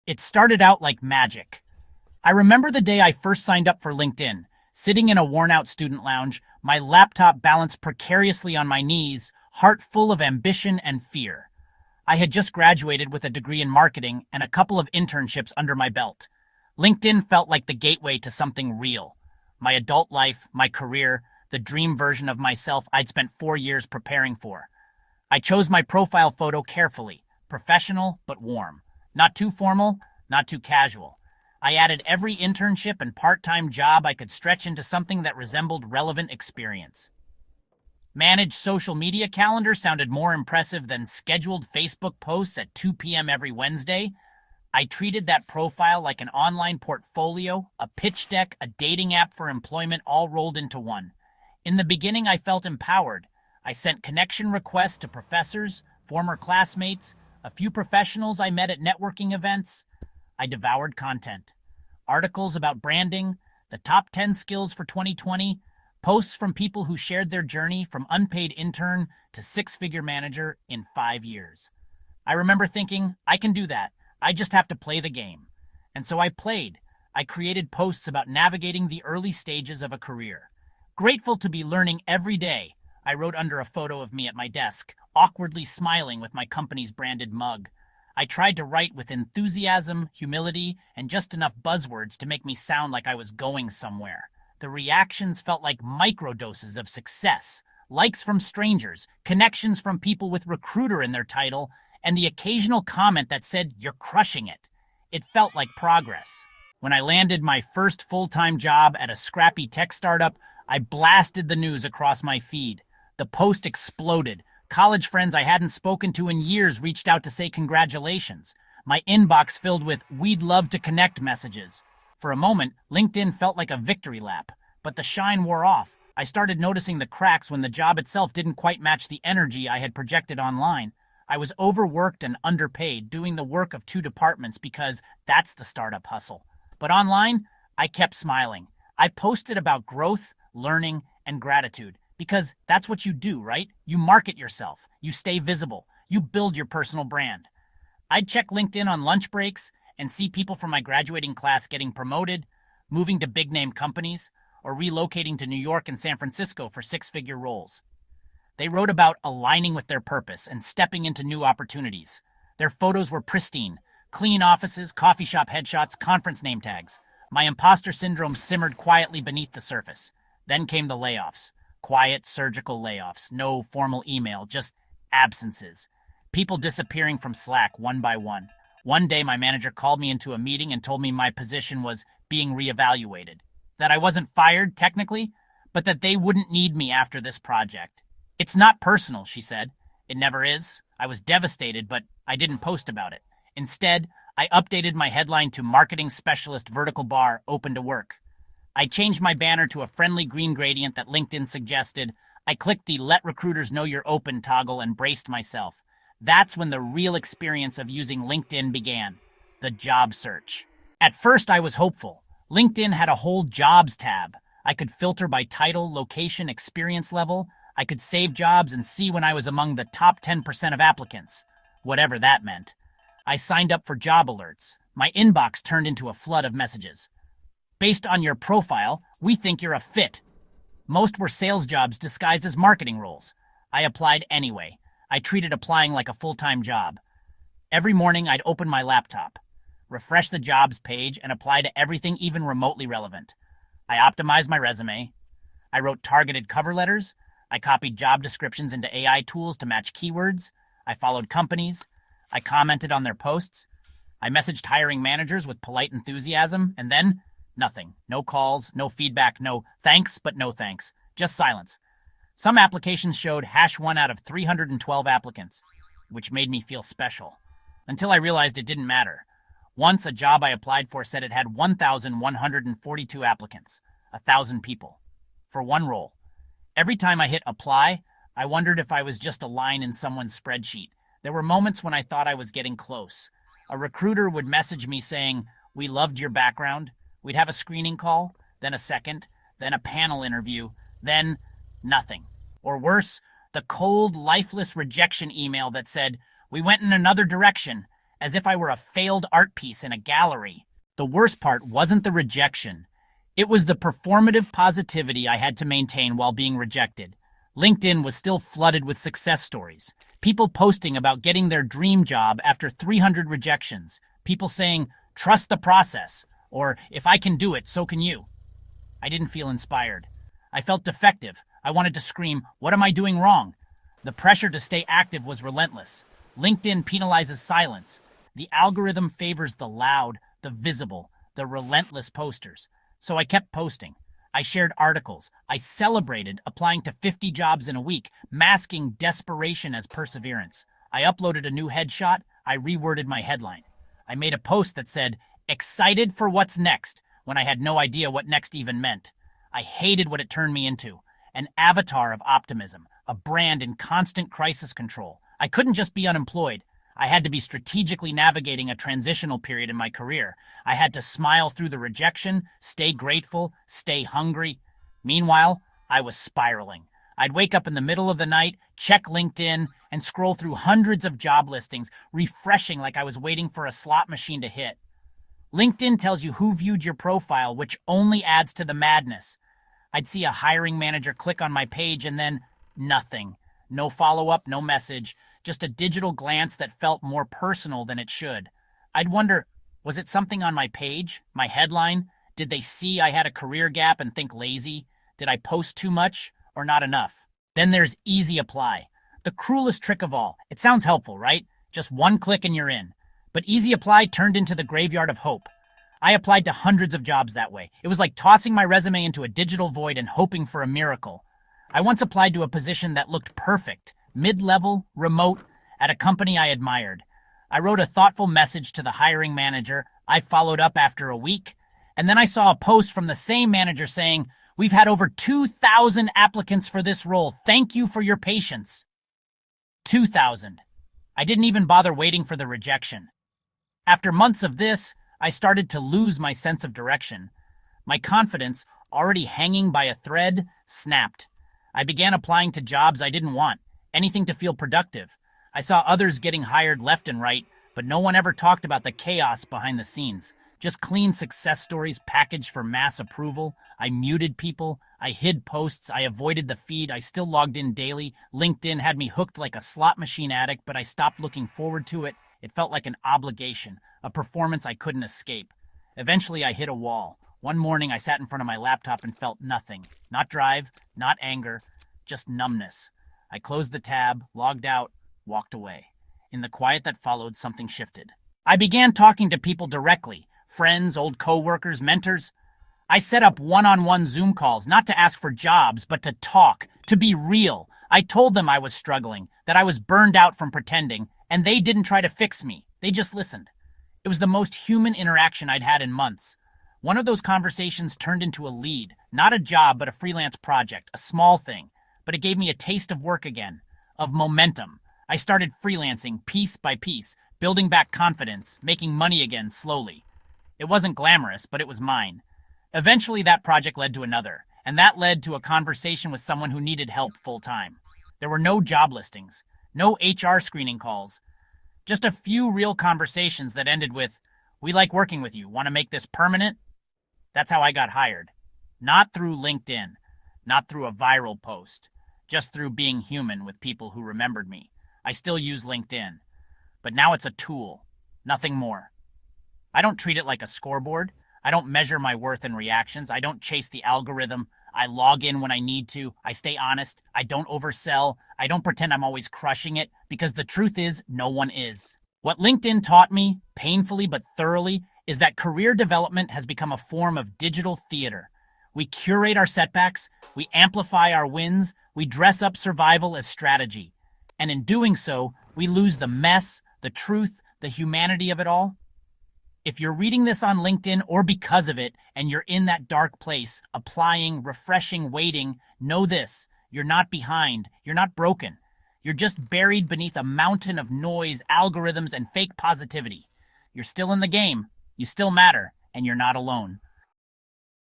It started out like magic. I remember the day I first signed up for LinkedIn, sitting in a worn-out student lounge, my laptop balanced precariously on my knees, heart full of ambition and fear. I had just graduated with a degree in marketing and a couple of internships under my belt. LinkedIn felt like the gateway to something real. My adult life, my career, the dream version of myself I'd spent 4 years preparing for. I chose my profile photo carefully, professional but warm. Not too formal, not too casual. I added every internship and part-time job I could stretch into something that resembled relevant experience. Managed social media calendar sounded more impressive than scheduled Facebook posts at 2 p.m. every Wednesday. I treated that profile like an online portfolio, a pitch deck, a dating app for employment all rolled into one. In the beginning, I felt empowered. I sent connection requests to professors, former classmates, a few professionals I met at networking events. I devoured content. Articles about branding, the top 10 skills for 2020, posts from people who shared their journey from unpaid intern to six-figure manager in 5 years. I remember thinking, I can do that. I just have to play the game. And so I played. I created posts about navigating the early stages of a career. Grateful to be learning every day, I wrote under a photo of me at my desk, awkwardly smiling with my company's branded mug. I tried to write with enthusiasm, humility, and just enough buzzwords to make me sound like I was going somewhere. The reactions felt like microdoses of success. Likes from strangers, connections from people with recruiter in their title, and the occasional comment that said, "You're crushing it." It felt like progress. When I landed my first full-time job at a scrappy tech startup, I blasted the news across my feed. The post exploded. College friends I hadn't spoken to in years reached out to say congratulations. My inbox filled with "we'd love to connect" messages. For a moment, LinkedIn felt like a victory lap, but the shine wore off. I started noticing the cracks when the job itself didn't quite match the energy I had projected online. I was overworked and underpaid, doing the work of two departments because that's the startup hustle. But online, I kept smiling. I posted about growth, learning, and gratitude. Because that's what you do, right? You market yourself. You stay visible. You build your personal brand. I'd check LinkedIn on lunch breaks and see people from my graduating class getting promoted, moving to big-name companies, or relocating to New York and San Francisco for six-figure roles. They wrote about aligning with their purpose and stepping into new opportunities. Their photos were pristine. Clean offices, coffee shop headshots, conference name tags. My imposter syndrome simmered quietly beneath the surface. Then came the layoffs. Quiet, surgical layoffs. No formal email, just absences. People disappearing from Slack one by one. One day, my manager called me into a meeting and told me my position was being reevaluated. That I wasn't fired, technically, but that they wouldn't need me after this project. "It's not personal," she said. "It never is." I was devastated, but I didn't post about it. Instead, I updated my headline to "Marketing Specialist Vertical Bar Open to Work." I changed my banner to a friendly green gradient that LinkedIn suggested. I clicked the "Let Recruiters Know You're Open" toggle and braced myself. That's when the real experience of using LinkedIn began. The job search. At first, I was hopeful. LinkedIn had a whole jobs tab. I could filter by title, location, experience level. I could save jobs and see when I was among the top 10% of applicants. Whatever that meant. I signed up for job alerts. My inbox turned into a flood of messages. "Based on your profile, we think you're a fit." Most were sales jobs disguised as marketing roles. I applied anyway. I treated applying like a full-time job. Every morning, I'd open my laptop, refresh the jobs page, and apply to everything even remotely relevant. I optimized my resume. I wrote targeted cover letters. I copied job descriptions into AI tools to match keywords. I followed companies. I commented on their posts. I messaged hiring managers with polite enthusiasm, and then nothing. No calls, no feedback, no thanks, but no thanks. Just silence. Some applications showed #1 out of 312 applicants, which made me feel special. Until I realized it didn't matter. Once a job I applied for said it had 1,142 applicants, 1,000 people, for one role. Every time I hit apply, I wondered if I was just a line in someone's spreadsheet. There were moments when I thought I was getting close. A recruiter would message me saying, "We loved your background." We'd have a screening call, then a second, then a panel interview, then nothing. Or worse, the cold, lifeless rejection email that said, "We went in another direction," as if I were a failed art piece in a gallery. The worst part wasn't the rejection. It was the performative positivity I had to maintain while being rejected. LinkedIn was still flooded with success stories. People posting about getting their dream job after 300 rejections. People saying, "Trust the process," or "If I can do it, so can you." I didn't feel inspired. I felt defective. I wanted to scream, "What am I doing wrong?" The pressure to stay active was relentless. LinkedIn penalizes silence. The algorithm favors the loud, the visible, the relentless posters. So I kept posting. I shared articles. I celebrated applying to 50 jobs in a week, masking desperation as perseverance. I uploaded a new headshot. I reworded my headline. I made a post that said, "Excited for what's next," when I had no idea what next even meant. I hated what it turned me into. An avatar of optimism, a brand in constant crisis control. I couldn't just be unemployed. I had to be strategically navigating a transitional period in my career. I had to smile through the rejection, stay grateful, stay hungry. Meanwhile, I was spiraling. I'd wake up in the middle of the night, check LinkedIn, and scroll through hundreds of job listings, refreshing like I was waiting for a slot machine to hit. LinkedIn tells you who viewed your profile, which only adds to the madness. I'd see a hiring manager click on my page and then nothing. No follow-up, no message, just a digital glance that felt more personal than it should. I'd wonder, was it something on my page, my headline? Did they see I had a career gap and think lazy? Did I post too much or not enough? Then there's Easy Apply. The cruelest trick of all. It sounds helpful, right? Just one click and you're in. But Easy Apply turned into the graveyard of hope. I applied to hundreds of jobs that way. It was like tossing my resume into a digital void and hoping for a miracle. I once applied to a position that looked perfect, mid-level, remote, at a company I admired. I wrote a thoughtful message to the hiring manager. I followed up after a week, and then I saw a post from the same manager saying, "We've had over 2,000 applicants for this role. Thank you for your patience." 2,000. I didn't even bother waiting for the rejection. After months of this, I started to lose my sense of direction. My confidence, already hanging by a thread, snapped. I began applying to jobs I didn't want, anything to feel productive. I saw others getting hired left and right, but no one ever talked about the chaos behind the scenes. Just clean success stories packaged for mass approval. I muted people. I hid posts. I avoided the feed. I still logged in daily. LinkedIn had me hooked like a slot machine addict, but I stopped looking forward to it. It felt like an obligation, a performance I couldn't escape. Eventually, I hit a wall. One morning, I sat in front of my laptop and felt nothing. Not drive, not anger, just numbness. I closed the tab, logged out, walked away. In the quiet that followed, something shifted. I began talking to people directly, friends, old coworkers, mentors. I set up one-on-one Zoom calls, not to ask for jobs, but to talk, to be real. I told them I was struggling, that I was burned out from pretending, and they didn't try to fix me. They just listened. It was the most human interaction I'd had in months. One of those conversations turned into a lead, not a job, but a freelance project, a small thing. But it gave me a taste of work again, of momentum. I started freelancing piece by piece, building back confidence, making money again slowly. It wasn't glamorous, but it was mine. Eventually that project led to another, and that led to a conversation with someone who needed help full-time. There were no job listings, no HR screening calls, just a few real conversations that ended with, "We like working with you. Want to make this permanent?" That's how I got hired. Not through LinkedIn, not through a viral post, just through being human with people who remembered me. I still use LinkedIn, but now it's a tool, nothing more. I don't treat it like a scoreboard. I don't measure my worth in reactions. I don't chase the algorithm. I log in when I need to. I stay honest. I don't oversell. I don't pretend I'm always crushing it, because the truth is, no one is. What LinkedIn taught me, painfully but thoroughly, is that career development has become a form of digital theater. We curate our setbacks, we amplify our wins, we dress up survival as strategy. And in doing so, we lose the mess, the truth, the humanity of it all. If you're reading this on LinkedIn or because of it, and you're in that dark place, applying, refreshing, waiting, know this: you're not behind, you're not broken. You're just buried beneath a mountain of noise, algorithms, and fake positivity. You're still in the game, you still matter, and you're not alone.